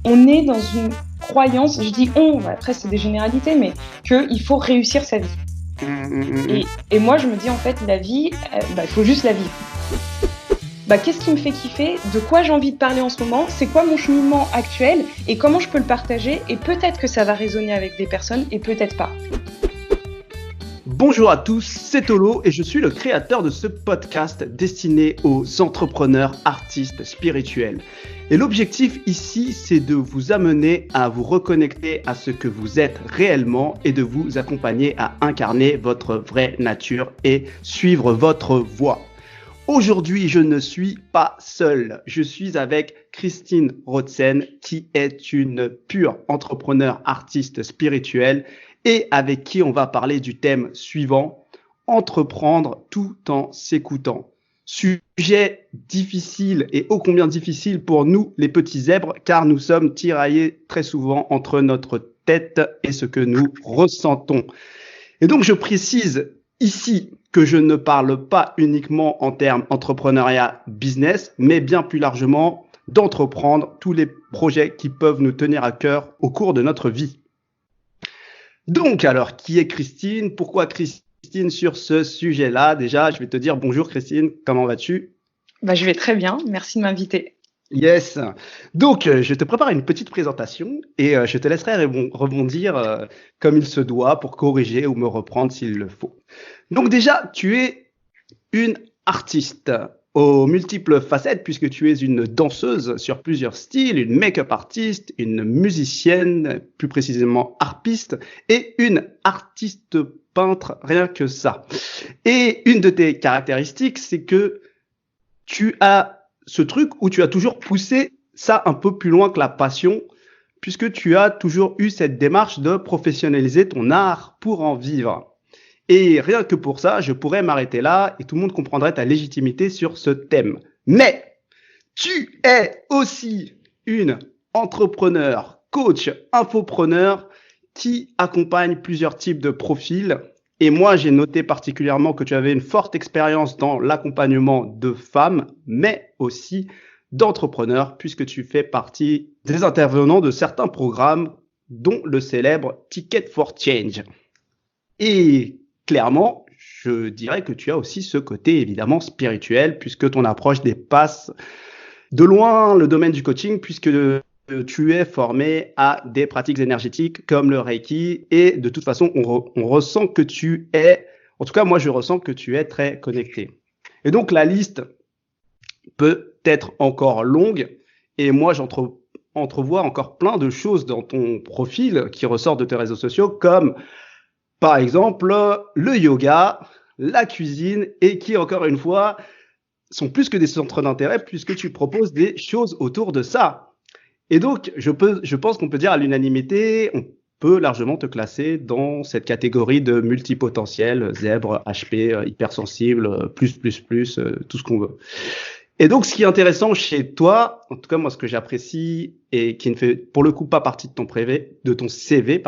on est dans une croyance, je dis on, après c'est des généralités, mais qu'il faut réussir sa vie. Et moi je me dis en fait la vie, il faut juste la vivre. Qu'est-ce qui me fait kiffer? De quoi j'ai envie de parler en ce moment? C'est quoi mon cheminement actuel? Et comment je peux le partager? Et peut-être que ça va résonner avec des personnes et peut-être pas. Bonjour à tous, c'est Tolo et je suis le créateur de ce podcast destiné aux entrepreneurs, artistes, spirituels. Et l'objectif ici, c'est de vous amener à vous reconnecter à ce que vous êtes réellement et de vous accompagner à incarner votre vraie nature et suivre votre voie. Aujourd'hui, je ne suis pas seul. Je suis avec Christine Rotzen, qui est une pure entrepreneur, artiste spirituelle et avec qui on va parler du thème suivant, entreprendre tout en s'écoutant. Sujet difficile et ô combien difficile pour nous, les petits zèbres, car nous sommes tiraillés très souvent entre notre tête et ce que nous ressentons. Et donc, je précise ici que je ne parle pas uniquement en termes entrepreneuriat, business, mais bien plus largement d'entreprendre tous les projets qui peuvent nous tenir à cœur au cours de notre vie. Donc, alors, qui est Christine? Pourquoi Christine sur ce sujet-là? Déjà, je vais te dire bonjour Christine, comment vas-tu? Je vais très bien, merci de m'inviter. Yes. Donc, je te prépare une petite présentation et je te laisserai rebondir comme il se doit pour corriger ou me reprendre s'il le faut. Donc déjà, tu es une artiste aux multiples facettes puisque tu es une danseuse sur plusieurs styles, une make-up artiste, une musicienne, plus précisément harpiste et une artiste peintre, rien que ça. Et une de tes caractéristiques, c'est que tu as ce truc où tu as toujours poussé ça un peu plus loin que la passion, puisque tu as toujours eu cette démarche de professionnaliser ton art pour en vivre. Et rien que pour ça, je pourrais m'arrêter là et tout le monde comprendrait ta légitimité sur ce thème. Mais tu es aussi une entrepreneur, coach, infopreneur qui accompagne plusieurs types de profils. Et moi, j'ai noté particulièrement que tu avais une forte expérience dans l'accompagnement de femmes, mais aussi d'entrepreneurs, puisque tu fais partie des intervenants de certains programmes, dont le célèbre Ticket for Change. Et clairement, je dirais que tu as aussi ce côté évidemment spirituel, puisque ton approche dépasse de loin le domaine du coaching, puisque tu es formé à des pratiques énergétiques comme le Reiki et de toute façon, on ressent que tu es, en tout cas moi je ressens que tu es très connecté. Et donc la liste peut être encore longue et moi j'entrevois encore plein de choses dans ton profil qui ressortent de tes réseaux sociaux comme par exemple le yoga, la cuisine et qui encore une fois sont plus que des centres d'intérêt puisque tu proposes des choses autour de ça. Et donc, je pense qu'on peut dire à l'unanimité, on peut largement te classer dans cette catégorie de multipotentiel, zèbre, HP, hypersensible, plus, tout ce qu'on veut. Et donc, ce qui est intéressant chez toi, en tout cas moi ce que j'apprécie et qui ne fait pour le coup pas partie de ton CV,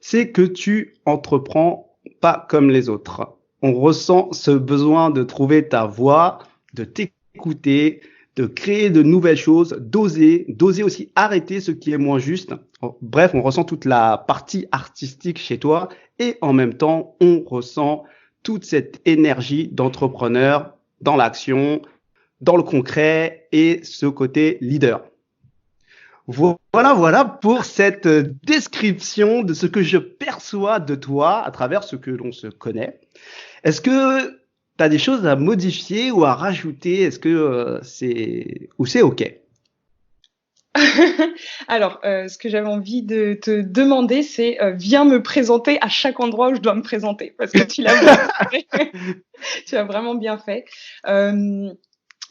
c'est que tu entreprends pas comme les autres. On ressent ce besoin de trouver ta voie, de t'écouter, de créer de nouvelles choses, d'oser aussi arrêter ce qui est moins juste. Bref, on ressent toute la partie artistique chez toi et en même temps, on ressent toute cette énergie d'entrepreneur dans l'action, dans le concret et ce côté leader. Voilà pour cette description de ce que je perçois de toi à travers ce que l'on se connaît. Est-ce que tu as des choses à modifier ou à rajouter? Est-ce que c'est OK? Alors, ce que j'avais envie de te demander, c'est viens me présenter à chaque endroit où je dois me présenter, parce que tu l'as bien fait. Tu as vraiment bien fait.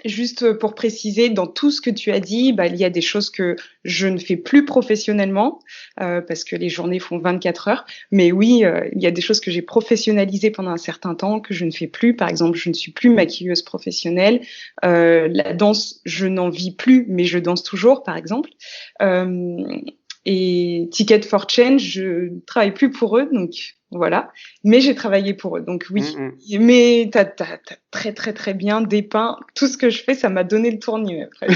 Juste pour préciser, dans tout ce que tu as dit, il y a des choses que je ne fais plus professionnellement parce que les journées font 24 heures. Mais oui, il y a des choses que j'ai professionnalisées pendant un certain temps que je ne fais plus. Par exemple, je ne suis plus maquilleuse professionnelle. La danse, je n'en vis plus, mais je danse toujours, par exemple. Et Ticket for Change, je ne travaille plus pour eux, donc voilà. Mais j'ai travaillé pour eux, donc oui. Mais t'as très très très bien dépeint tout ce que je fais. Ça m'a donné le tournis après.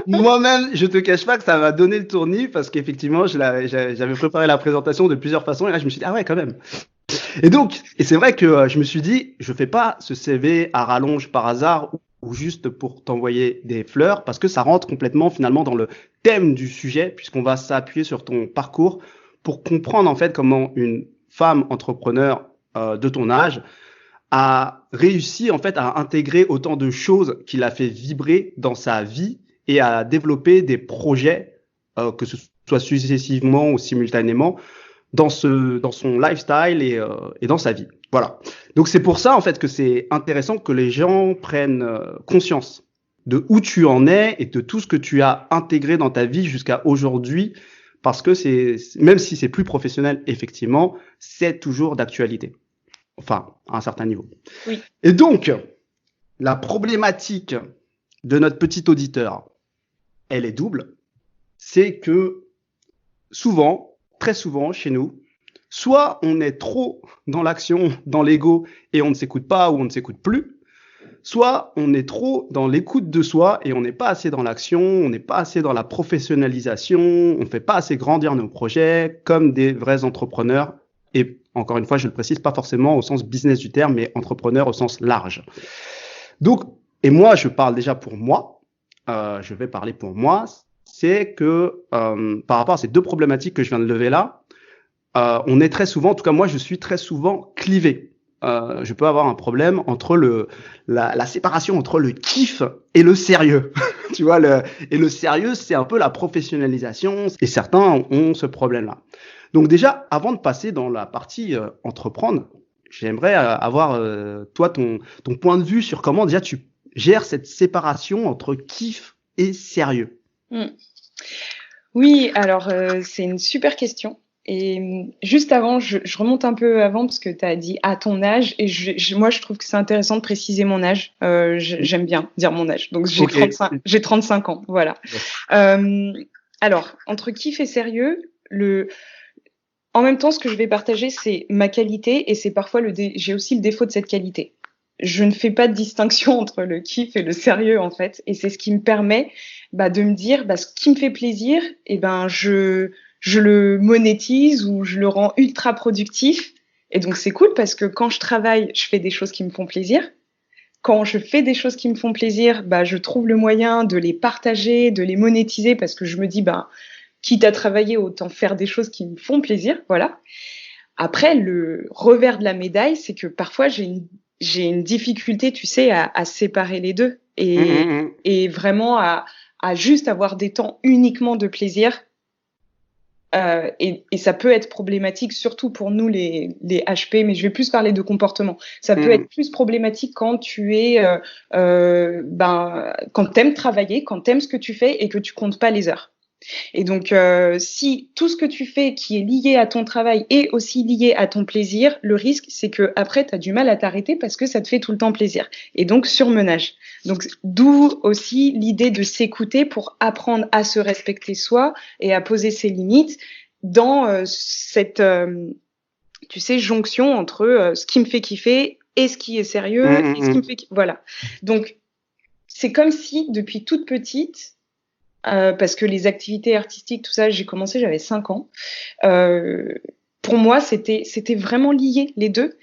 Moi-même, je te cache pas que ça m'a donné le tournis parce qu'effectivement, j'avais préparé la présentation de plusieurs façons et là, je me suis dit, ah ouais, quand même. Et c'est vrai que je me suis dit, je fais pas ce CV à rallonge par hasard ou juste pour t'envoyer des fleurs parce que ça rentre complètement finalement dans le thème du sujet puisqu'on va s'appuyer sur ton parcours pour comprendre en fait comment une femme entrepreneur de ton âge a réussi en fait à intégrer autant de choses qui l'a fait vibrer dans sa vie et à développer des projets, que ce soit successivement ou simultanément, dans son lifestyle et dans sa vie. Voilà. Donc c'est pour ça en fait que c'est intéressant que les gens prennent conscience de où tu en es et de tout ce que tu as intégré dans ta vie jusqu'à aujourd'hui, parce que même si c'est plus professionnel effectivement, c'est toujours d'actualité. Enfin, à un certain niveau. Oui. Et donc, la problématique de notre petit auditeur, elle est double. C'est que souvent, très souvent chez nous, soit on est trop dans l'action, dans l'ego et on ne s'écoute pas ou on ne s'écoute plus, soit on est trop dans l'écoute de soi et on n'est pas assez dans l'action, on n'est pas assez dans la professionnalisation, on ne fait pas assez grandir nos projets comme des vrais entrepreneurs. Et encore une fois, je le précise, pas forcément au sens business du terme, mais entrepreneur au sens large. Donc, et moi, je parle déjà pour moi, je vais parler pour moi, c'est que par rapport à ces deux problématiques que je viens de lever là, on est très souvent, en tout cas moi, je suis très souvent clivé. Je peux avoir un problème entre la séparation entre le kiff et le sérieux. Tu vois, et le sérieux, c'est un peu la professionnalisation, et certains ont ce problème-là. Donc déjà, avant de passer dans la partie entreprendre, j'aimerais avoir toi ton point de vue sur comment déjà tu gères cette séparation entre kiff et sérieux. Oui, alors c'est une super question. Et juste avant, je remonte un peu avant parce que tu as dit à ton âge et moi je trouve que c'est intéressant de préciser mon âge. J'aime bien dire mon âge. Donc j'ai 35 ans, voilà. Alors, entre kiff et sérieux, en même temps, ce que je vais partager, c'est ma qualité et c'est parfois j'ai aussi le défaut de cette qualité. Je ne fais pas de distinction entre le kiff et le sérieux, en fait. Et c'est ce qui me permet de me dire, ce qui me fait plaisir, je le monétise ou je le rends ultra productif. Et donc, c'est cool parce que quand je travaille, je fais des choses qui me font plaisir. Quand je fais des choses qui me font plaisir, je trouve le moyen de les partager, de les monétiser parce que je me dis, quitte à travailler, autant faire des choses qui me font plaisir, voilà. Après, le revers de la médaille, c'est que parfois j'ai une difficulté, tu sais, à séparer les deux et vraiment à juste avoir des temps uniquement de plaisir. Et ça peut être problématique, surtout pour nous les HP, mais je vais plus parler de comportement. Ça peut être plus problématique quand tu es, quand t'aimes travailler, quand t'aimes ce que tu fais et que tu comptes pas les heures. Et donc, si tout ce que tu fais qui est lié à ton travail est aussi lié à ton plaisir, le risque, c'est que après, tu as du mal à t'arrêter parce que ça te fait tout le temps plaisir. Et donc, surmenage. Donc, d'où aussi l'idée de s'écouter pour apprendre à se respecter soi et à poser ses limites dans cette, tu sais, jonction entre ce qui me fait kiffer et ce qui est sérieux et ce qui me fait voilà. Donc, c'est comme si, depuis toute petite, parce que les activités artistiques, tout ça, j'ai commencé, j'avais 5 ans. Pour moi, c'était vraiment lié, les deux.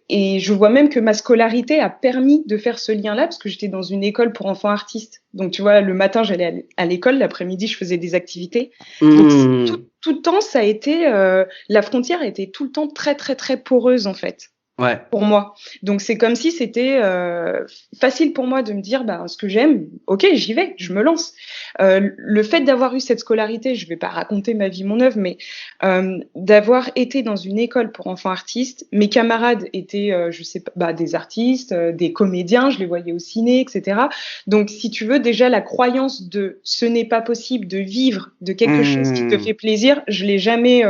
Et je vois même que ma scolarité a permis de faire ce lien-là, parce que j'étais dans une école pour enfants artistes. Donc, tu vois, le matin, j'allais à l'école, l'après-midi, je faisais des activités. Donc, tout le temps, ça a été... la frontière était tout le temps très, très, très poreuse, en fait. Ouais. Pour moi. Donc, c'est comme si c'était facile pour moi de me dire, ce que j'aime, ok, j'y vais, je me lance. Le fait d'avoir eu cette scolarité, je vais pas raconter ma vie, mon œuvre, mais d'avoir été dans une école pour enfants artistes, mes camarades étaient, je sais pas, des artistes, des comédiens, je les voyais au ciné, etc. Donc, si tu veux, déjà, la croyance de ce n'est pas possible de vivre de quelque chose qui te fait plaisir, j'y ai jamais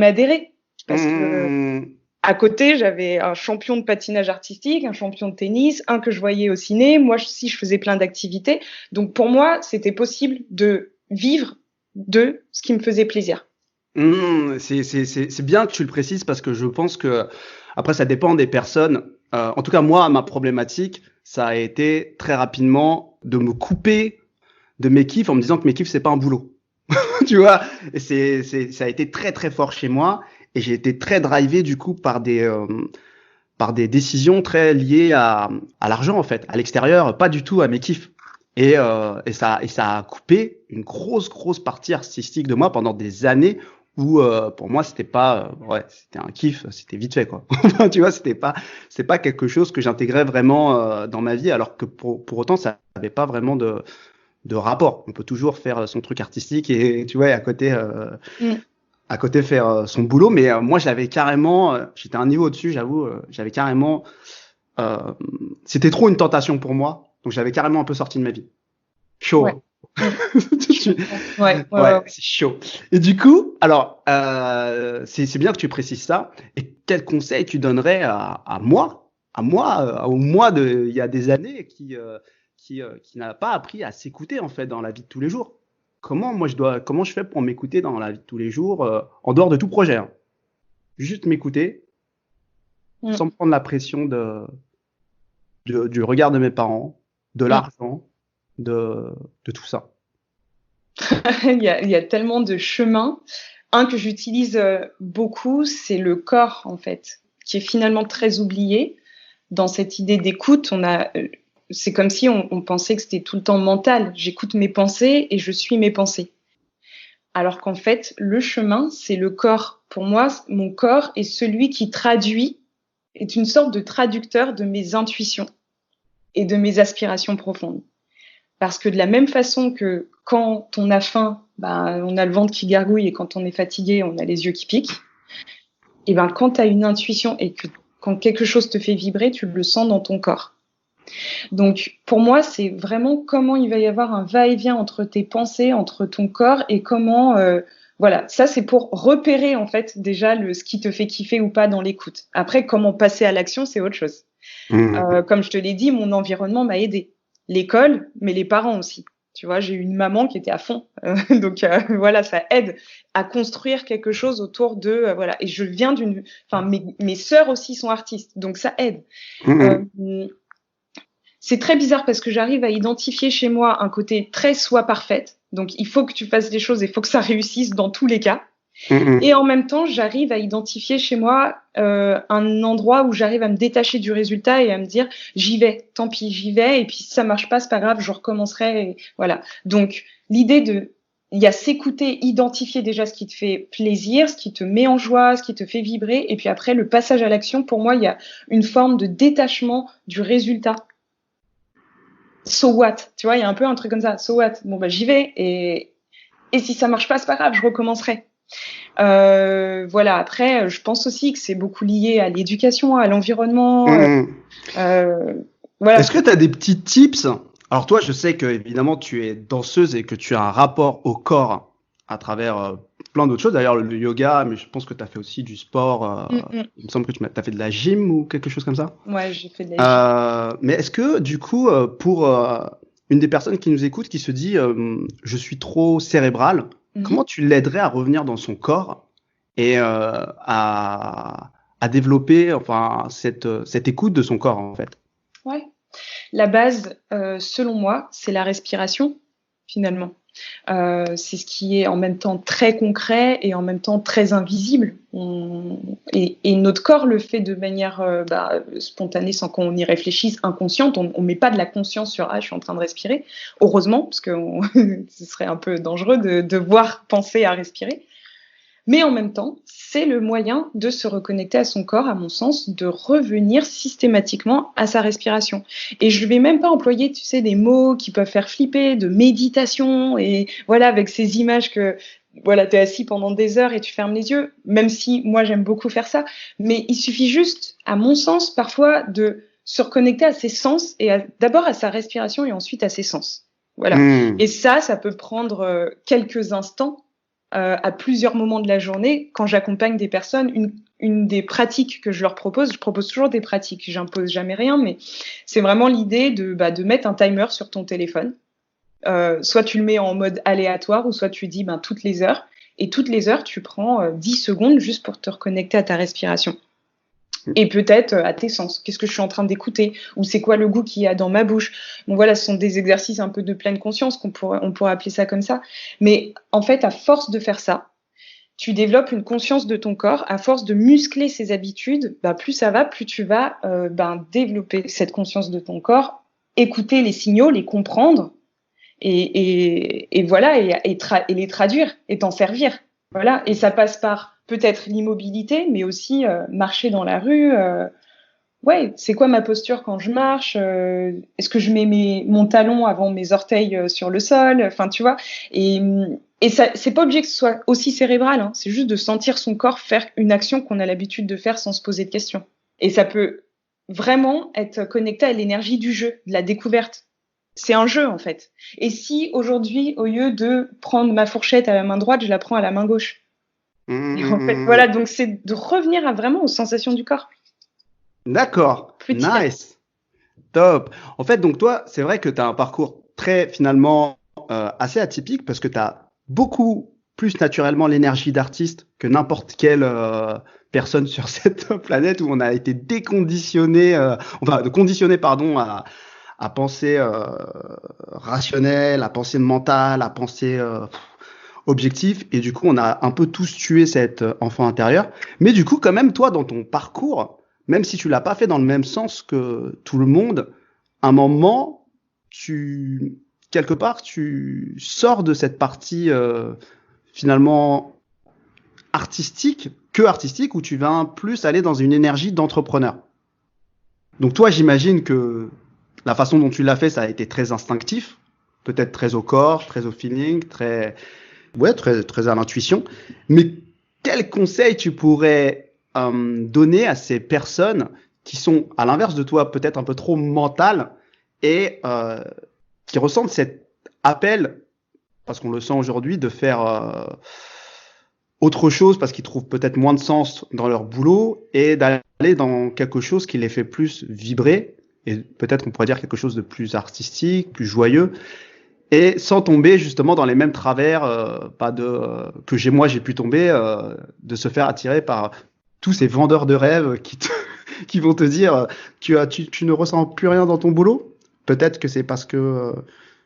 adhéré. Parce que à côté, j'avais un champion de patinage artistique, un champion de tennis, un que je voyais au ciné. Moi aussi, je faisais plein d'activités. Donc, pour moi, c'était possible de vivre de ce qui me faisait plaisir. C'est bien que tu le précises parce que je pense que, après, ça dépend des personnes. En tout cas, moi, ma problématique, ça a été très rapidement de me couper de mes kiffs en me disant que mes kiffs, c'est pas un boulot. Tu vois, et ça a été très très fort chez moi et j'ai été très drivé du coup par des décisions très liées à l'argent en fait, à l'extérieur, pas du tout à mes kiffs. Et ça a coupé une grosse partie artistique de moi pendant des années où pour moi c'était pas c'était un kiff, c'était vite fait quoi. Tu vois, c'est pas quelque chose que j'intégrais vraiment dans ma vie alors que pour autant ça n'avait pas vraiment de rapport. On peut toujours faire son truc artistique et tu vois à côté faire son boulot, mais moi j'avais carrément j'étais à un niveau au-dessus, j'avoue, j'avais carrément c'était trop une tentation pour moi, donc j'avais carrément un peu sorti de ma vie. Chaud. Ouais. Ouais, c'est chaud. Et du coup, alors c'est bien que tu précises ça. Et quel conseil tu donnerais à moi, au moi de il y a des années qui n'a pas appris à s'écouter en fait dans la vie de tous les jours. Comment je fais pour m'écouter dans la vie de tous les jours, en dehors de tout projet, hein. Juste m'écouter, sans me prendre la pression du regard de mes parents, de l'argent, de tout ça. Il y a tellement de chemins. Un que j'utilise beaucoup, c'est le corps, en fait, qui est finalement très oublié. Dans cette idée d'écoute, c'est comme si on pensait que c'était tout le temps mental. J'écoute mes pensées et je suis mes pensées. Alors qu'en fait, le chemin, c'est le corps. Pour moi, mon corps est celui qui est une sorte de traducteur de mes intuitions et de mes aspirations profondes. Parce que de la même façon que quand on a faim, on a le ventre qui gargouille et quand on est fatigué, on a les yeux qui piquent. Et quand tu as une intuition et que quand quelque chose te fait vibrer, tu le sens dans ton corps. Donc, pour moi, c'est vraiment comment il va y avoir un va-et-vient entre tes pensées, entre ton corps et comment... voilà, ça, c'est pour repérer, en fait, déjà ce qui te fait kiffer ou pas dans l'écoute. Après, comment passer à l'action, c'est autre chose. Comme je te l'ai dit, mon environnement m'a aidé. L'école, mais les parents aussi. Tu vois, j'ai eu une maman qui était à fond. Donc, voilà, ça aide à construire quelque chose autour de... voilà. Et je viens mes sœurs aussi sont artistes, donc ça aide. C'est très bizarre parce que j'arrive à identifier chez moi un côté très soit parfaite. Donc, il faut que tu fasses des choses et il faut que ça réussisse dans tous les cas. Et en même temps, j'arrive à identifier chez moi un endroit où j'arrive à me détacher du résultat et à me dire j'y vais, tant pis, j'y vais. Et puis si ça marche pas, c'est pas grave, je recommencerai. Et voilà. Donc, il y a s'écouter, identifier déjà ce qui te fait plaisir, ce qui te met en joie, ce qui te fait vibrer. Et puis après, le passage à l'action, pour moi, il y a une forme de détachement du résultat. So what? Tu vois, il y a un peu un truc comme ça. So what? Bon, j'y vais. Et si ça marche pas, c'est pas grave, je recommencerai. Voilà. Après, je pense aussi que c'est beaucoup lié à l'éducation, à l'environnement. Voilà. Est-ce que tu as des petits tips? Alors toi, je sais que évidemment tu es danseuse et que tu as un rapport au corps à travers plein d'autres choses. D'ailleurs, le yoga, mais je pense que tu as fait aussi du sport. Il me semble que tu as fait de la gym ou quelque chose comme ça. Ouais, j'ai fait de la gym. Mais est-ce que du coup, pour une des personnes qui nous écoute, qui se dit je suis trop cérébrale, comment tu l'aiderais à revenir dans son corps et à développer cette écoute de son corps en fait? Ouais. La base, selon moi, c'est la respiration, finalement. C'est ce qui est en même temps très concret et en même temps très invisible. Et notre corps le fait de manière spontanée, sans qu'on y réfléchisse, inconsciente. On met pas de la conscience sur « je suis en train de respirer ». Heureusement, parce que ce serait un peu dangereux de devoir penser à respirer. Mais en même temps, c'est le moyen de se reconnecter à son corps, à mon sens, de revenir systématiquement à sa respiration. Et je ne vais même pas employer, tu sais, des mots qui peuvent faire flipper, de méditation, et voilà, avec ces images que, voilà, tu es assis pendant des heures et tu fermes les yeux, même si moi j'aime beaucoup faire ça. Mais il suffit juste, à mon sens, parfois, de se reconnecter à ses sens, et d'abord à sa respiration et ensuite à ses sens. Voilà. Et ça peut prendre quelques instants, à plusieurs moments de la journée. Quand j'accompagne des personnes, une des pratiques que je propose toujours des pratiques, j'impose jamais rien, mais c'est vraiment l'idée de mettre un timer sur ton téléphone, soit tu le mets en mode aléatoire, ou soit tu dis toutes les heures. Et toutes les heures, tu prends 10 secondes juste pour te reconnecter à ta respiration. Et peut-être à tes sens. Qu'est-ce que je suis en train d'écouter? Ou c'est quoi le goût qu'il y a dans ma bouche? Bon voilà, ce sont des exercices un peu de pleine conscience, on pourrait appeler ça comme ça. Mais en fait, à force de faire ça, tu développes une conscience de ton corps. À force de muscler ces habitudes, plus ça va, plus tu vas développer cette conscience de ton corps, écouter les signaux, les comprendre, et voilà, et les traduire, et t'en servir. Voilà, et ça passe par peut-être l'immobilité, mais aussi marcher dans la rue. C'est quoi ma posture quand je marche? Est-ce que je mets mon talon avant mes orteils sur le sol? Enfin, tu vois. Et ça, c'est pas obligé que ce soit aussi cérébral. Hein. C'est juste de sentir son corps faire une action qu'on a l'habitude de faire sans se poser de questions. Et ça peut vraiment être connecté à l'énergie du jeu, de la découverte. C'est un jeu, en fait. Et si aujourd'hui, au lieu de prendre ma fourchette à la main droite, je la prends à la main gauche? Et en fait, voilà, donc c'est de revenir vraiment aux sensations du corps. D'accord, nice, top. En fait, donc toi, c'est vrai que tu as un parcours très finalement assez atypique parce que tu as beaucoup plus naturellement l'énergie d'artiste que n'importe quelle personne sur cette planète où on a été conditionné à penser rationnel, à penser mental, à penser objectif, et du coup on a un peu tous tué cet enfant intérieur. Mais du coup quand même toi dans ton parcours, même si tu l'as pas fait dans le même sens que tout le monde, à un moment quelque part tu sors de cette partie finalement artistique où tu vas plus aller dans une énergie d'entrepreneur. Donc toi j'imagine que la façon dont tu l'as fait, ça a été très instinctif, peut-être très au corps, très au feeling, très à l'intuition. Mais quel conseil tu pourrais donner à ces personnes qui sont, à l'inverse de toi, peut-être un peu trop mentales et qui ressentent cet appel, parce qu'on le sent aujourd'hui, de faire autre chose parce qu'ils trouvent peut-être moins de sens dans leur boulot et d'aller dans quelque chose qui les fait plus vibrer, et peut-être on pourrait dire quelque chose de plus artistique, plus joyeux, et sans tomber justement dans les mêmes travers que j'ai pu tomber, de se faire attirer par tous ces vendeurs de rêves qui vont te dire tu ne ressens plus rien dans ton boulot. Peut-être que c'est parce que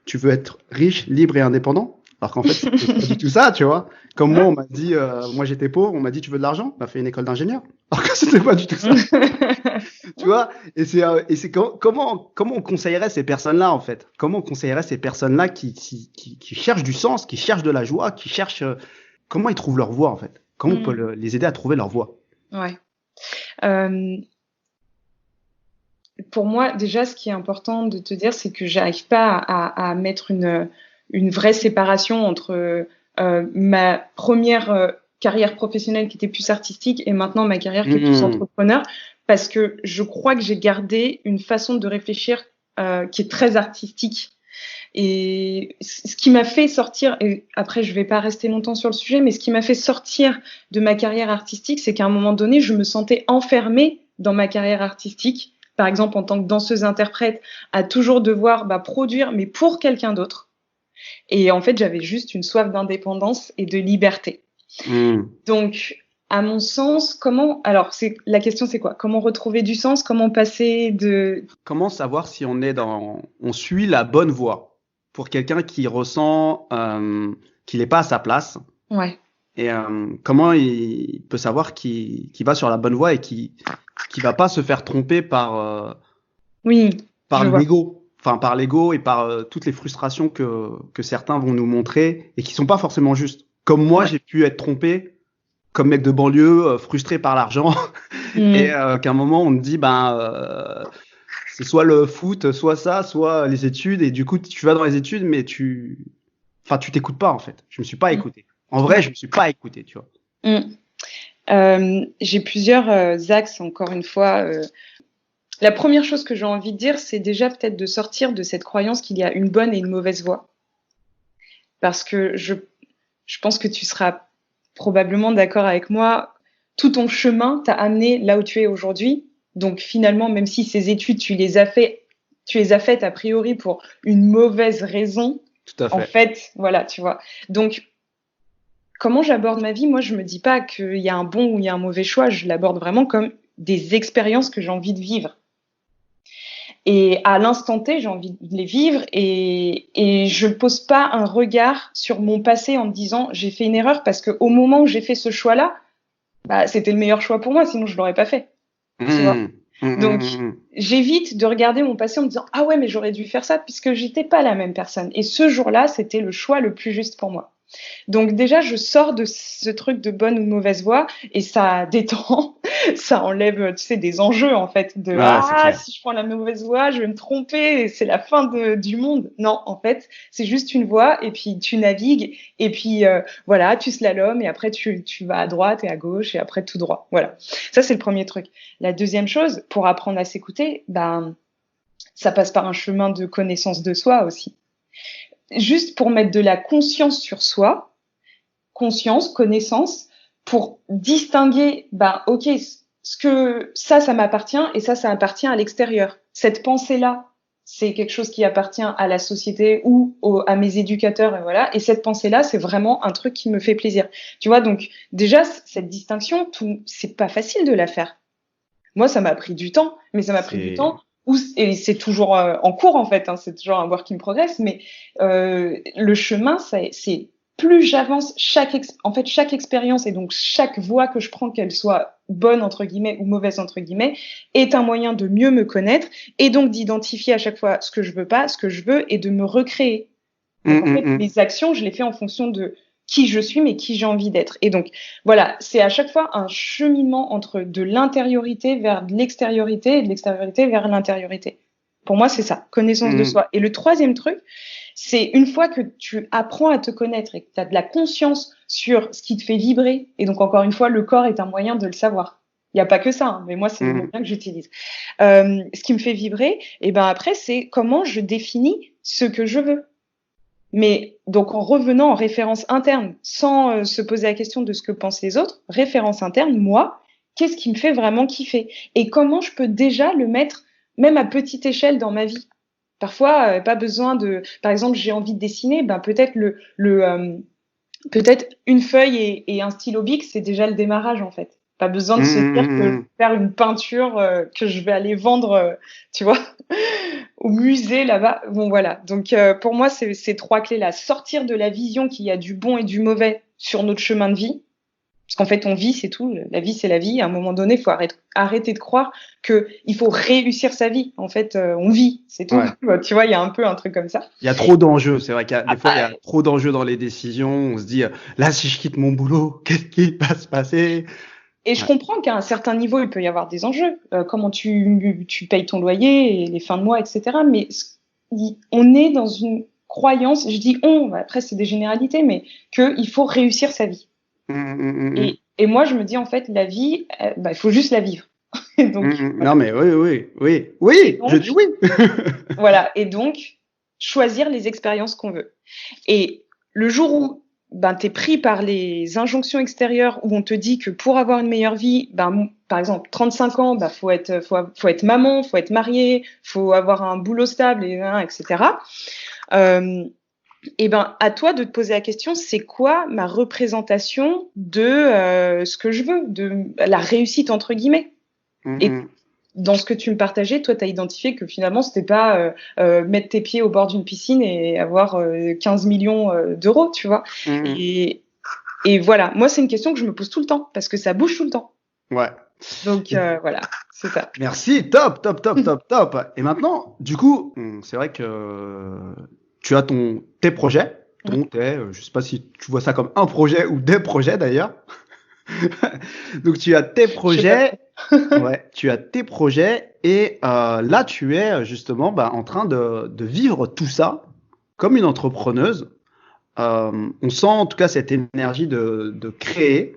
tu veux être riche, libre et indépendant. Alors qu'en fait, c'est pas du tout ça, tu vois. Comme moi, on m'a dit, moi j'étais pauvre, on m'a dit tu veux de l'argent, on m'a fait une école d'ingénieur. Alors que c'était pas du tout ça. Tu vois. Et c'est comment on conseillerait ces personnes-là en fait. Comment on conseillerait ces personnes-là qui cherchent du sens, qui cherchent de la joie, qui cherchent comment ils trouvent leur voie en fait. Comment on peut les aider à trouver leur voie. Ouais. Pour moi, déjà, ce qui est important de te dire, c'est que j'arrive pas à mettre une vraie séparation entre ma première carrière professionnelle qui était plus artistique et maintenant ma carrière qui est plus entrepreneur, parce que je crois que j'ai gardé une façon de réfléchir qui est très artistique. Et ce qui m'a fait sortir, et après je vais pas rester longtemps sur le sujet, mais ce qui m'a fait sortir de ma carrière artistique, c'est qu'à un moment donné, je me sentais enfermée dans ma carrière artistique, par exemple en tant que danseuse-interprète, à toujours devoir produire, mais pour quelqu'un d'autre. Et en fait, j'avais juste une soif d'indépendance et de liberté. Donc, à mon sens, la question c'est quoi? Comment retrouver du sens? Comment passer de... Comment savoir si on suit la bonne voie pour quelqu'un qui ressent qu'il n'est pas à sa place? Ouais. Et comment il peut savoir qu'il va sur la bonne voie et qu'il va pas se faire tromper par l'ego, par l'ego et par toutes les frustrations que certains vont nous montrer et qui sont pas forcément justes. Comme moi, j'ai pu être trompé comme mec de banlieue, frustré par l'argent, et qu'à un moment on me dit c'est soit le foot, soit ça, soit les études, et du coup tu vas dans les études, mais tu t'écoutes pas en fait. Je me suis pas écouté. En vrai, je me suis pas écouté, tu vois. J'ai plusieurs axes, encore une fois. La première chose que j'ai envie de dire, c'est déjà peut-être de sortir de cette croyance qu'il y a une bonne et une mauvaise voie. Parce que je pense que tu seras probablement d'accord avec moi, tout ton chemin t'a amené là où tu es aujourd'hui. Donc finalement, même si ces études, tu les as faites a priori pour une mauvaise raison, tout à fait. En fait, voilà, tu vois. Donc, comment j'aborde ma vie? Moi, je me dis pas qu'il y a un bon ou il y a un mauvais choix. Je l'aborde vraiment comme des expériences que j'ai envie de vivre. Et à l'instant T, j'ai envie de les vivre et je ne pose pas un regard sur mon passé en me disant j'ai fait une erreur parce qu'au moment où j'ai fait ce choix-là, bah, c'était le meilleur choix pour moi, sinon je l'aurais pas fait. Tu vois. Donc, j'évite de regarder mon passé en me disant ah ouais, mais j'aurais dû faire ça puisque j'étais pas la même personne. Et ce jour-là, c'était le choix le plus juste pour moi. Donc déjà, je sors de ce truc de bonne ou de mauvaise voie et ça détend, ça enlève, tu sais, des enjeux en fait de si je prends la mauvaise voie, je vais me tromper et c'est la fin du monde. Non, en fait, c'est juste une voie et puis tu navigues et puis voilà, tu slalomes et après tu vas à droite et à gauche et après tout droit. Voilà. Ça c'est le premier truc. La deuxième chose, pour apprendre à s'écouter, ben ça passe par un chemin de connaissance de soi aussi. Juste pour mettre de la conscience sur soi, conscience, connaissance, pour distinguer, ben, ok, ce que ça m'appartient et ça appartient à l'extérieur. Cette pensée-là, c'est quelque chose qui appartient à la société ou à mes éducateurs et voilà. Et cette pensée-là, c'est vraiment un truc qui me fait plaisir. Tu vois, donc déjà cette distinction, c'est pas facile de la faire. Moi, ça m'a pris du temps, mais ça m'a pris du temps. Et c'est toujours en cours en fait, hein, c'est toujours un work in progress, mais le chemin, c'est plus j'avance, chaque expérience et donc chaque voie que je prends, qu'elle soit bonne entre guillemets ou mauvaise entre guillemets, est un moyen de mieux me connaître et donc d'identifier à chaque fois ce que je veux pas, ce que je veux et de me recréer. Donc, en fait, les actions, je les fais en fonction de qui je suis, mais qui j'ai envie d'être. Et donc, voilà, c'est à chaque fois un cheminement entre de l'intériorité vers de l'extériorité et de l'extériorité vers l'intériorité. Pour moi, c'est ça, connaissance de soi. Et le troisième truc, c'est une fois que tu apprends à te connaître et que tu as de la conscience sur ce qui te fait vibrer, et donc encore une fois, le corps est un moyen de le savoir. Il n'y a pas que ça, hein, mais moi, c'est le moyen que j'utilise. Ce qui me fait vibrer, et ben après, c'est comment je définis ce que je veux. Mais donc en revenant en référence interne, sans se poser la question de ce que pensent les autres, référence interne, moi, qu'est-ce qui me fait vraiment kiffer? Et comment je peux déjà le mettre, même à petite échelle dans ma vie? Parfois, pas besoin de... Par exemple, j'ai envie de dessiner, ben peut-être peut-être une feuille et un stylo bic, c'est déjà le démarrage en fait. Pas besoin de se dire que je vais faire une peinture que je vais aller vendre, tu vois, au musée là-bas. Bon voilà. Donc pour moi, c'est ces trois clés-là. Sortir de la vision qu'il y a du bon et du mauvais sur notre chemin de vie. Parce qu'en fait, on vit, c'est tout. La vie, c'est la vie. À un moment donné, il faut arrêter de croire qu'il faut réussir sa vie. En fait, on vit, c'est tout. Ouais. Tu vois, il y a un peu un truc comme ça. Il y a trop d'enjeux. C'est vrai qu'il y a des fois, il y a trop d'enjeux dans les décisions. On se dit, là, si je quitte mon boulot, qu'est-ce qui va se passer? Et je comprends qu'à un certain niveau, il peut y avoir des enjeux. Comment tu payes ton loyer et les fins de mois, etc. Mais on est dans une croyance, je dis on, après c'est des généralités, mais qu'il faut réussir sa vie. Et moi, je me dis, en fait, la vie, il faut juste la vivre. Donc, voilà. Non, mais oui, donc, je dis oui. Voilà, et donc, choisir les expériences qu'on veut. Et le jour où t'es pris par les injonctions extérieures, où on te dit que pour avoir une meilleure vie, par exemple, 35 ans, faut être maman, faut être mariée, faut avoir un boulot stable, etc. Et à toi de te poser la question, c'est quoi ma représentation de ce que je veux, de la réussite entre guillemets. Et dans ce que tu me partageais, toi, tu as identifié que finalement, c'était pas mettre tes pieds au bord d'une piscine et avoir 15 millions d'euros, tu vois. Et voilà, moi, c'est une question que je me pose tout le temps parce que ça bouge tout le temps. Ouais. Donc voilà, c'est ça. Merci, top. Et maintenant, du coup, c'est vrai que tu as tes projets, je sais pas si tu vois ça comme un projet ou des projets d'ailleurs. Donc tu as tes projets, tu as tes projets et là tu es justement en train de vivre tout ça comme une entrepreneuse. On sent en tout cas cette énergie de créer.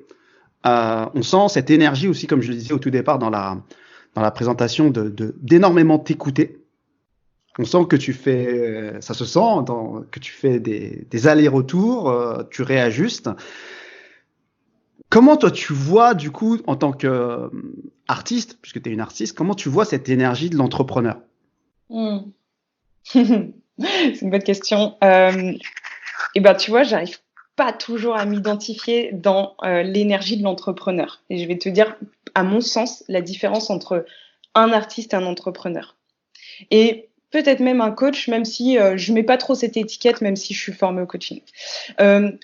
On sent cette énergie aussi, comme je le disais au tout départ dans la présentation, d'énormément t'écouter. On sent que ça se sent que tu fais des allers-retours, tu réajustes. Comment toi tu vois du coup en tant qu'artiste, puisque tu es une artiste, comment tu vois cette énergie de l'entrepreneur? C'est une bonne question. Et ben, tu vois, j'arrive pas toujours à m'identifier dans l'énergie de l'entrepreneur. Et je vais te dire, à mon sens, la différence entre un artiste et un entrepreneur. Et peut-être même un coach, même si je mets pas trop cette étiquette, même si je suis formée au coaching.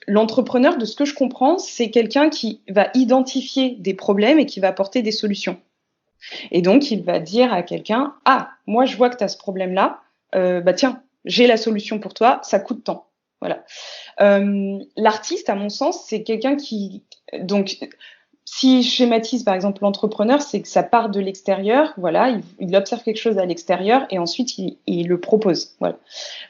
L'entrepreneur, de ce que je comprends, c'est quelqu'un qui va identifier des problèmes et qui va apporter des solutions. Et donc, il va dire à quelqu'un, ah, moi, je vois que tu as ce problème-là, bah tiens, j'ai la solution pour toi, ça coûte tant. Voilà. L'artiste, à mon sens, c'est quelqu'un qui... Donc, si je schématise par exemple l'entrepreneur, c'est que ça part de l'extérieur, voilà, il observe quelque chose à l'extérieur et ensuite il le propose. Voilà.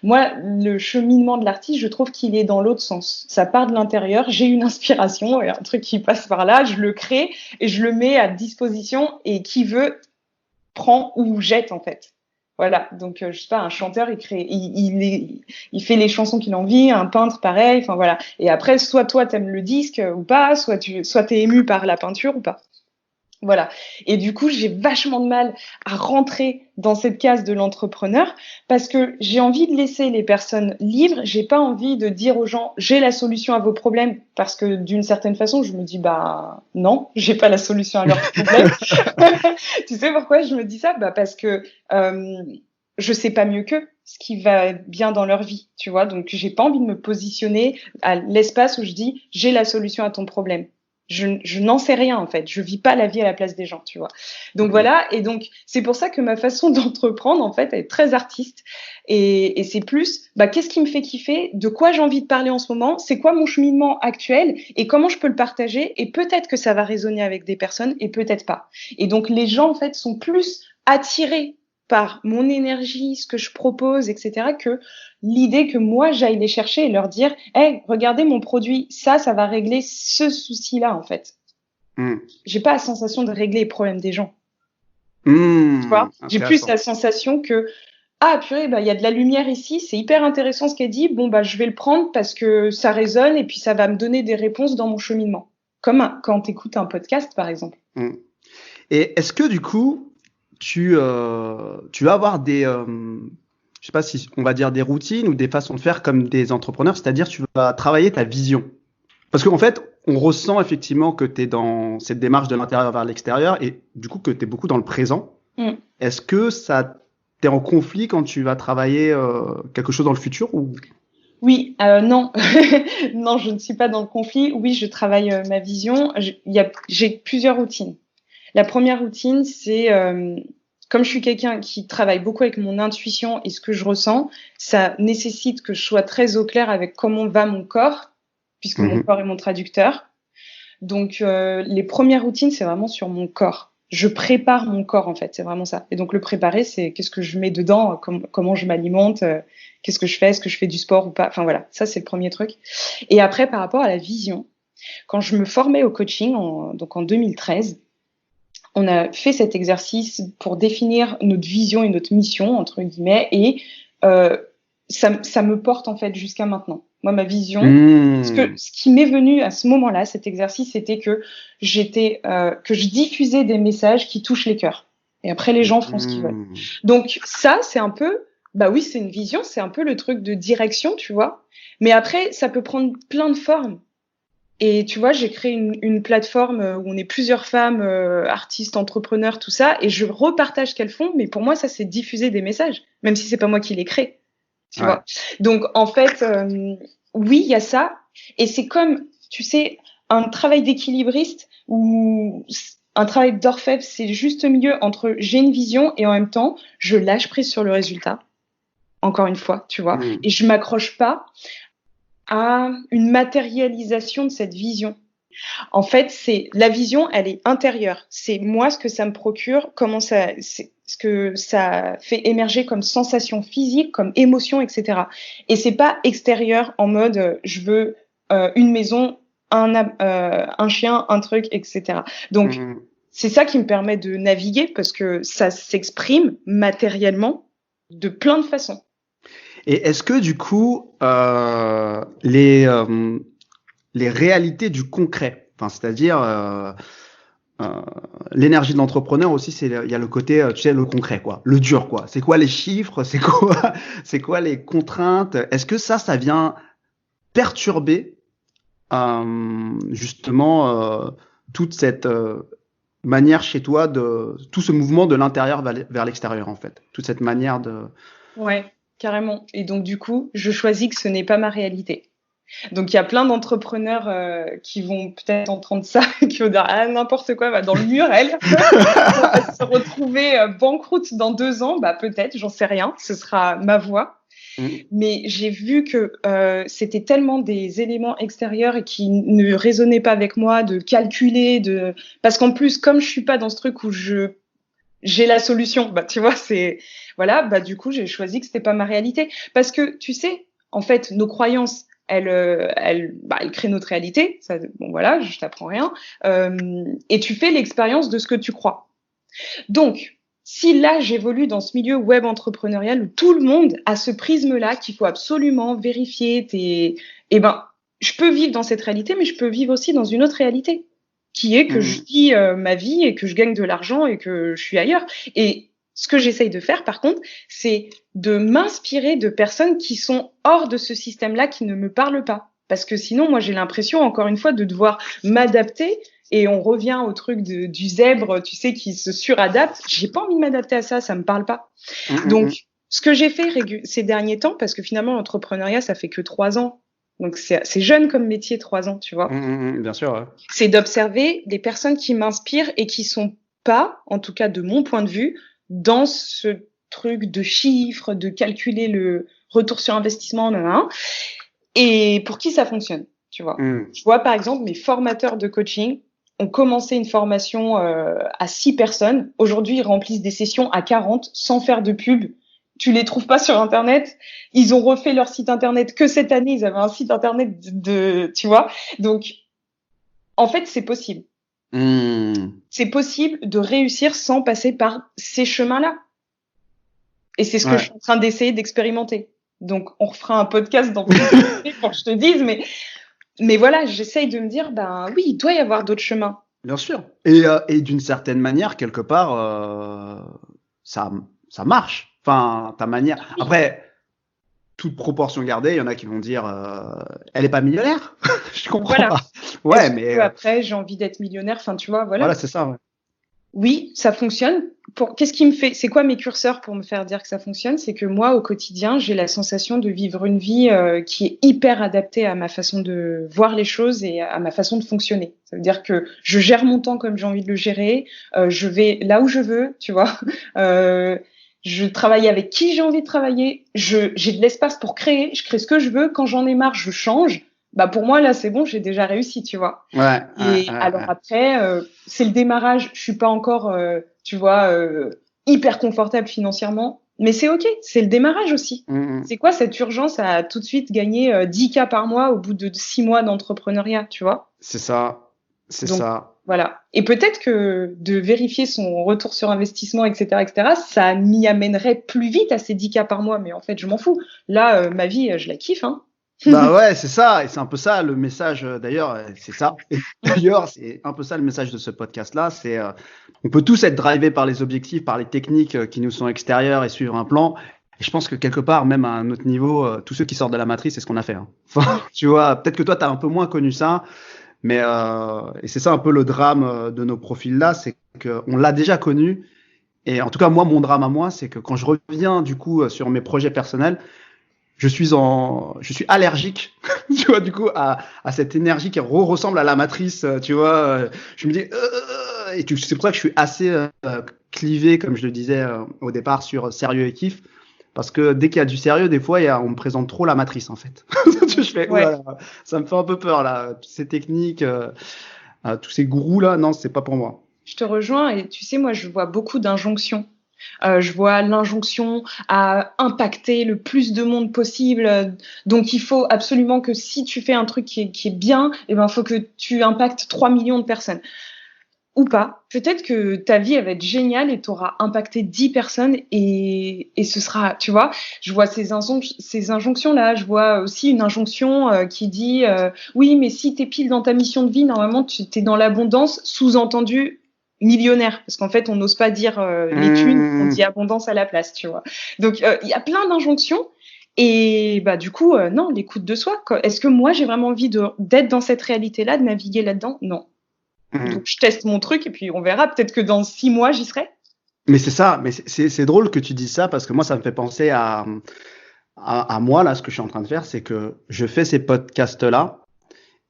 Moi, le cheminement de l'artiste, je trouve qu'il est dans l'autre sens. Ça part de l'intérieur, j'ai une inspiration, et un truc qui passe par là, je le crée et je le mets à disposition et qui veut prend ou jette en fait. Voilà, donc je sais pas, un chanteur il fait les chansons qu'il a envie, un peintre pareil, enfin voilà. Et après, soit toi t'aimes le disque ou pas, soit t'es ému par la peinture ou pas. Voilà. Et du coup, j'ai vachement de mal à rentrer dans cette case de l'entrepreneur parce que j'ai envie de laisser les personnes libres. J'ai pas envie de dire aux gens, j'ai la solution à vos problèmes parce que d'une certaine façon, je me dis, bah, non, j'ai pas la solution à leurs problèmes. Tu sais pourquoi je me dis ça? Bah, parce que, je sais pas mieux qu'eux ce qui va bien dans leur vie, tu vois. Donc, j'ai pas envie de me positionner à l'espace où je dis, j'ai la solution à ton problème. Je n'en sais rien en fait, je vis pas la vie à la place des gens, tu vois. Donc voilà, et donc c'est pour ça que ma façon d'entreprendre en fait elle est très artiste et c'est plus bah qu'est-ce qui me fait kiffer, de quoi j'ai envie de parler en ce moment, c'est quoi mon cheminement actuel et comment je peux le partager et peut-être que ça va résonner avec des personnes et peut-être pas. Et donc les gens en fait sont plus attirés par mon énergie, ce que je propose, etc., que l'idée que moi, j'aille les chercher et leur dire « Hey, regardez mon produit, ça va régler ce souci-là, en fait. » J'ai pas la sensation de régler les problèmes des gens. Tu vois, j'ai plus la sensation que « Ah, purée, bah, y a de la lumière ici, c'est hyper intéressant ce qu'elle dit, bon, bah, je vais le prendre parce que ça résonne et puis ça va me donner des réponses dans mon cheminement. » Comme quand t'écoutes un podcast, par exemple. Et est-ce que, du coup, tu vas avoir des, je sais pas si on va dire des routines ou des façons de faire comme des entrepreneurs, c'est-à-dire tu vas travailler ta vision. Parce qu'en fait, on ressent effectivement que tu es dans cette démarche de l'intérieur vers l'extérieur et du coup que tu es beaucoup dans le présent. Est-ce que ça t'es en conflit quand tu vas travailler quelque chose dans le futur ou... Oui, non, non, je ne suis pas dans le conflit. Oui, je travaille ma vision. J'ai plusieurs routines. La première routine, c'est comme je suis quelqu'un qui travaille beaucoup avec mon intuition et ce que je ressens, ça nécessite que je sois très au clair avec comment va mon corps, puisque mon corps est mon traducteur. Donc, les premières routines, c'est vraiment sur mon corps. Je prépare mon corps, en fait, c'est vraiment ça. Et donc, le préparer, c'est qu'est-ce que je mets dedans, comment je m'alimente, qu'est-ce que je fais, est-ce que je fais du sport ou pas. Enfin, voilà, ça, c'est le premier truc. Et après, par rapport à la vision, quand je me formais au coaching, donc en 2013, on a fait cet exercice pour définir notre vision et notre mission, entre guillemets, et ça me porte, en fait, jusqu'à maintenant. Moi, ma vision, ce qui m'est venu à ce moment-là, cet exercice, c'était que que je diffusais des messages qui touchent les cœurs. Et après, les gens font ce qu'ils veulent. Donc ça, c'est un peu, bah oui, c'est une vision, c'est un peu le truc de direction, tu vois. Mais après, ça peut prendre plein de formes. Et tu vois, j'ai créé une plateforme où on est plusieurs femmes, artistes, entrepreneurs, tout ça, et je repartage ce qu'elles font. Mais pour moi, ça, c'est diffuser des messages, même si c'est pas moi qui les crée. Tu vois. Donc, en fait, oui, il y a ça. Et c'est comme, tu sais, un travail d'équilibriste ou un travail d'orfèvre, c'est juste milieu entre j'ai une vision et en même temps, je lâche prise sur le résultat. Encore une fois, tu vois. Et je m'accroche pas à une matérialisation de cette vision. En fait, c'est la vision, elle est intérieure. C'est moi ce que ça me procure, ce que ça fait émerger comme sensation physique, comme émotion, etc. Et c'est pas extérieur en mode je veux une maison, un chien, un truc, etc. Donc c'est ça qui me permet de naviguer parce que ça s'exprime matériellement de plein de façons. Et est-ce que du coup les réalités du concret, enfin, c'est-à-dire l'énergie de l'entrepreneur aussi, il y a le côté, tu sais, le concret, quoi, le dur, quoi. C'est quoi les chiffres, c'est quoi les contraintes. Est-ce que ça vient perturber justement toute cette manière chez toi de tout ce mouvement de l'intérieur vers l'extérieur, en fait, toute cette manière de. Ouais, carrément. Et donc du coup, je choisis que ce n'est pas ma réalité. Donc il y a plein d'entrepreneurs qui vont peut-être entendre ça et qui vont dire n'importe quoi, va dans le mur, elle. On va se retrouver banqueroute dans 2 ans, peut-être, j'en sais rien, ce sera ma voix. Mais j'ai vu que c'était tellement des éléments extérieurs et qui ne résonnaient pas avec moi, de calculer, parce qu'en plus, comme je suis pas dans ce truc où j'ai la solution, tu vois, du coup, j'ai choisi que c'était pas ma réalité. Parce que, tu sais, en fait, nos croyances, elles créent notre réalité. Ça, bon, voilà, je t'apprends rien. Et tu fais l'expérience de ce que tu crois. Donc, si là, j'évolue dans ce milieu web entrepreneurial où tout le monde a ce prisme-là qu'il faut absolument vérifier, je peux vivre dans cette réalité, mais je peux vivre aussi dans une autre réalité, qui est que je vis ma vie et que je gagne de l'argent et que je suis ailleurs. Et ce que j'essaye de faire, par contre, c'est de m'inspirer de personnes qui sont hors de ce système-là, qui ne me parlent pas. Parce que sinon, moi, j'ai l'impression, encore une fois, de devoir m'adapter. Et on revient au truc du zèbre, tu sais, qui se suradapte. J'ai pas envie de m'adapter à ça, ça me parle pas. Donc, ce que j'ai fait ces derniers temps, parce que finalement, l'entrepreneuriat, ça fait que 3 ans. Donc, c'est jeune comme métier, 3 ans, tu vois. Bien sûr. Ouais. C'est d'observer des personnes qui m'inspirent et qui sont pas, en tout cas de mon point de vue, dans ce truc de chiffres, de calculer le retour sur investissement, et pour qui ça fonctionne, tu vois. Je vois, par exemple, mes formateurs de coaching ont commencé une formation à 6 personnes. Aujourd'hui, ils remplissent des sessions à 40 sans faire de pub. Tu les trouves pas sur Internet. Ils ont refait leur site Internet que cette année. Ils avaient un site Internet tu vois. Donc, en fait, c'est possible. C'est possible de réussir sans passer par ces chemins-là. Et c'est ce que je suis en train d'essayer d'expérimenter. Donc, on refera un podcast dans plusieurs années pour que je te dise, mais voilà, j'essaye de me dire, oui, il doit y avoir d'autres chemins. Bien sûr. Et d'une certaine manière, quelque part, ça marche. Enfin, ta manière. Oui. Après, toute proportion gardée, il y en a qui vont dire, elle est pas millionnaire. Je comprends pas. Ouais, mais après, j'ai envie d'être millionnaire. Enfin, tu vois, voilà. Voilà, c'est ça. Ouais. Oui, ça fonctionne. Qu'est-ce qui me fait, c'est quoi mes curseurs pour me faire dire que ça fonctionne? C'est que moi, au quotidien, j'ai la sensation de vivre une vie qui est hyper adaptée à ma façon de voir les choses et à ma façon de fonctionner. Ça veut dire que je gère mon temps comme j'ai envie de le gérer. Je vais là où je veux, tu vois. Je travaille avec qui j'ai envie de travailler. J'ai de l'espace pour créer. Je crée ce que je veux. Quand j'en ai marre, je change. Pour moi, là, c'est bon, j'ai déjà réussi, tu vois. Ouais. Après, c'est le démarrage. Je suis pas encore, tu vois, hyper confortable financièrement. Mais c'est OK, c'est le démarrage aussi. C'est quoi cette urgence à tout de suite gagner 10K par mois au bout de 6 mois d'entrepreneuriat, tu vois? C'est ça. Donc, ça. Voilà. Et peut-être que de vérifier son retour sur investissement, etc., ça m'y amènerait plus vite à ces 10K par mois. Mais en fait, je m'en fous. Là, ma vie, je la kiffe, hein. Ouais, c'est ça, et c'est un peu ça le message. D'ailleurs, c'est ça. Et d'ailleurs, c'est un peu ça le message de ce podcast-là. C'est, on peut tous être drivés par les objectifs, par les techniques qui nous sont extérieures et suivre un plan. Et je pense que quelque part, même à un autre niveau, tous ceux qui sortent de la matrice, c'est ce qu'on a fait. Hein. Enfin, tu vois, peut-être que toi, t'as un peu moins connu ça, mais et c'est ça un peu le drame de nos profils-là, c'est qu'on l'a déjà connu. Et en tout cas, moi, mon drame à moi, c'est que quand je reviens du coup sur mes projets personnels, je suis allergique, tu vois, du coup, à cette énergie qui ressemble à la matrice, tu vois. Je me dis, et c'est pour ça que je suis assez clivé, comme je le disais au départ, sur sérieux et kiff. Parce que dès qu'il y a du sérieux, des fois, on me présente trop la matrice, en fait. Je fais, là, ça me fait un peu peur, là. Toutes ces techniques, tous ces gourous, là, non, c'est pas pour moi. Je te rejoins, et tu sais, moi, je vois beaucoup d'injonctions. Je vois l'injonction à impacter le plus de monde possible. Donc, il faut absolument que si tu fais un truc qui est bien, il faut que tu impactes 3 millions de personnes. Ou pas. Peut-être que ta vie, elle va être géniale et tu auras impacté 10 personnes et ce sera, tu vois, je vois ces injonctions-là. Je vois aussi une injonction qui dit oui, mais si t'es pile dans ta mission de vie, normalement, tu es dans l'abondance, sous-entendu, millionnaire, parce qu'en fait, on n'ose pas dire les thunes, on dit abondance à la place, tu vois. Donc, il y a plein d'injonctions. Et bah du coup, non, l'écoute de soi. Est-ce que moi, j'ai vraiment envie d'être dans cette réalité-là, de naviguer là-dedans? Non. Donc, je teste mon truc et puis on verra. Peut-être que dans 6 mois, j'y serai. Mais c'est ça. Mais c'est drôle que tu dises ça parce que moi, ça me fait penser à moi, là, ce que je suis en train de faire, c'est que je fais ces podcasts-là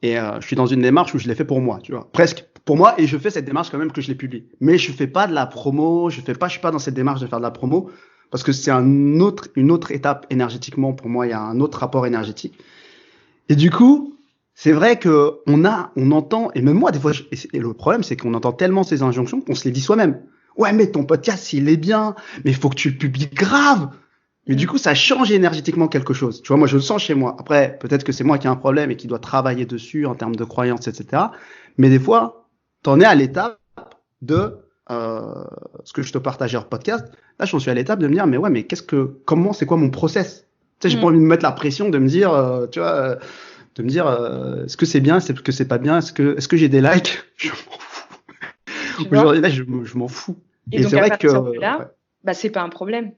et je suis dans une démarche où je les fais pour moi, tu vois. Presque pour moi, et je fais cette démarche quand même que je les publie. Mais je fais pas de la promo, je suis pas dans cette démarche de faire de la promo. Parce que c'est une autre étape énergétiquement pour moi, il y a un autre rapport énergétique. Et du coup, c'est vrai que on entend, et même moi des fois, et le problème c'est qu'on entend tellement ces injonctions qu'on se les dit soi-même. Ouais, mais ton podcast il est bien, mais il faut que tu le publies grave. Mais du coup, ça change énergétiquement quelque chose. Tu vois, moi je le sens chez moi. Après, peut-être que c'est moi qui ai un problème et qui dois travailler dessus en termes de croyances, etc. Mais des fois, t'en es à l'étape de ce que je te partageais hors podcast. Là, j'en suis à l'étape de me dire, mais ouais, mais c'est quoi mon process? Tu sais, j'ai pas envie de me mettre la pression de me dire, tu vois, de me dire, est-ce que c'est bien, est-ce que c'est pas bien, est-ce que j'ai des likes? Je m'en fous. Aujourd'hui, là, je m'en fous. Et donc, c'est vrai que, là, bah, c'est pas un problème.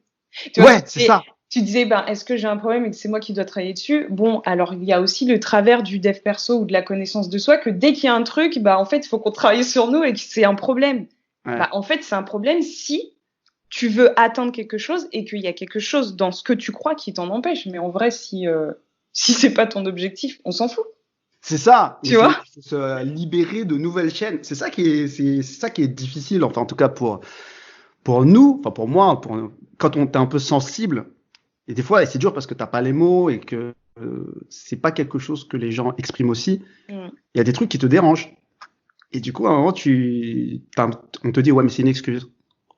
Tu vois, c'est ça. Tu disais, ben, est-ce que j'ai un problème et que c'est moi qui dois travailler dessus? Bon, alors, il y a aussi le travers du dev perso ou de la connaissance de soi que dès qu'il y a un truc, bah, en fait, il faut qu'on travaille sur nous et que c'est un problème. Ouais. Bah, en fait, c'est un problème si tu veux atteindre quelque chose et qu'il y a quelque chose dans ce que tu crois qui t'en empêche. Mais en vrai, si c'est pas ton objectif, on s'en fout. C'est ça. Tu vois? Il faut se libérer de nouvelles chaînes. C'est ça qui est difficile. Enfin, en tout cas, pour nous, enfin, pour moi, quand on est un peu sensible, et des fois, c'est dur parce que t'as pas les mots et que c'est pas quelque chose que les gens expriment aussi. Il y a des trucs qui te dérangent. Et du coup, à un moment, on te dit, ouais, mais c'est une excuse.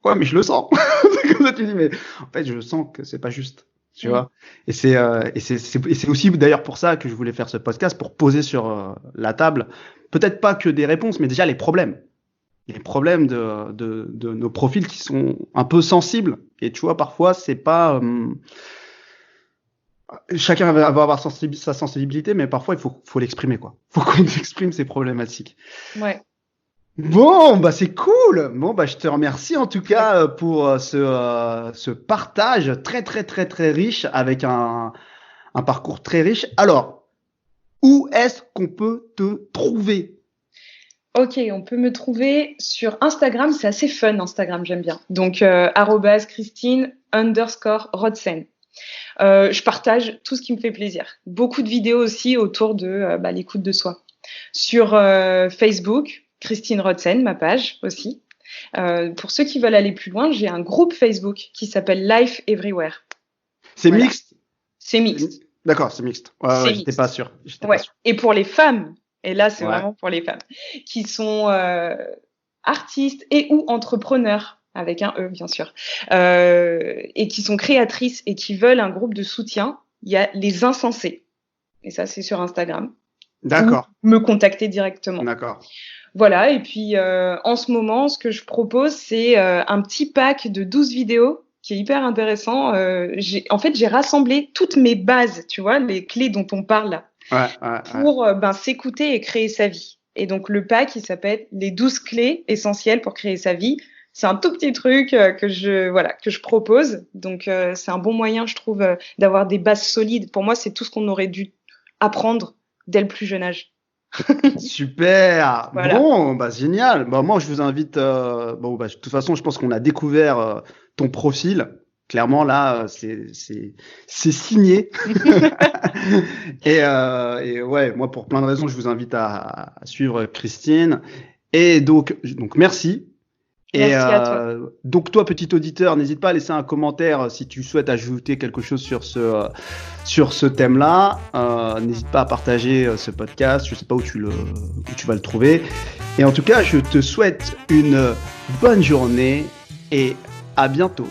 Ouais, mais je le sens. C'est comme ça, tu dis, mais en fait, je sens que c'est pas juste. Tu vois? Et c'est aussi d'ailleurs pour ça que je voulais faire ce podcast, pour poser sur la table, peut-être pas que des réponses, mais déjà les problèmes. Les problèmes de nos profils qui sont un peu sensibles. Et tu vois, parfois, c'est pas, chacun va avoir sa sensibilité, mais parfois, il faut l'exprimer, quoi. Faut qu'on exprime ses problématiques. Ouais. Bon, bah c'est cool. Bon, bah je te remercie en tout cas pour ce partage très très très très riche avec un parcours très riche. Alors, où est-ce qu'on peut te trouver? Ok, on peut me trouver sur Instagram, c'est assez fun Instagram, j'aime bien. Donc @Christine_Rodsen. Je partage tout ce qui me fait plaisir. Beaucoup de vidéos aussi autour de l'écoute de soi. Sur Facebook, Christine Rodsen, ma page aussi. Pour ceux qui veulent aller plus loin, j'ai un groupe Facebook qui s'appelle Life Everywhere. C'est mixte? C'est mixte. D'accord, c'est mixte. Ouais, j'étais pas sûr. Pas sûr. Et pour les femmes, et là c'est vraiment pour les femmes, qui sont artistes et ou entrepreneurs, avec un E bien sûr, et qui sont créatrices et qui veulent un groupe de soutien, il y a les Insensés. Et ça, c'est sur Instagram. D'accord. Ou me contacter directement. D'accord. Voilà, et puis en ce moment, ce que je propose, c'est un petit pack de 12 vidéos qui est hyper intéressant. En fait, j'ai rassemblé toutes mes bases, tu vois, les clés dont on parle là, pour s'écouter et créer sa vie. Et donc, le pack, il s'appelle les 12 clés essentielles pour créer sa vie. C'est un tout petit truc que je propose. Donc, c'est un bon moyen, je trouve, d'avoir des bases solides. Pour moi, c'est tout ce qu'on aurait dû apprendre dès le plus jeune âge. Super. Voilà. Bon, bah génial. Bah moi je vous invite. De toute façon, je pense qu'on a découvert ton profil. Clairement là, c'est signé. et ouais, moi pour plein de raisons, je vous invite à suivre Christine. Et donc merci. Merci à toi. Donc toi, petit auditeur, n'hésite pas à laisser un commentaire si tu souhaites ajouter quelque chose sur ce thème-là. N'hésite pas à partager ce podcast. Je sais pas où tu vas le trouver. Et en tout cas, je te souhaite une bonne journée et à bientôt.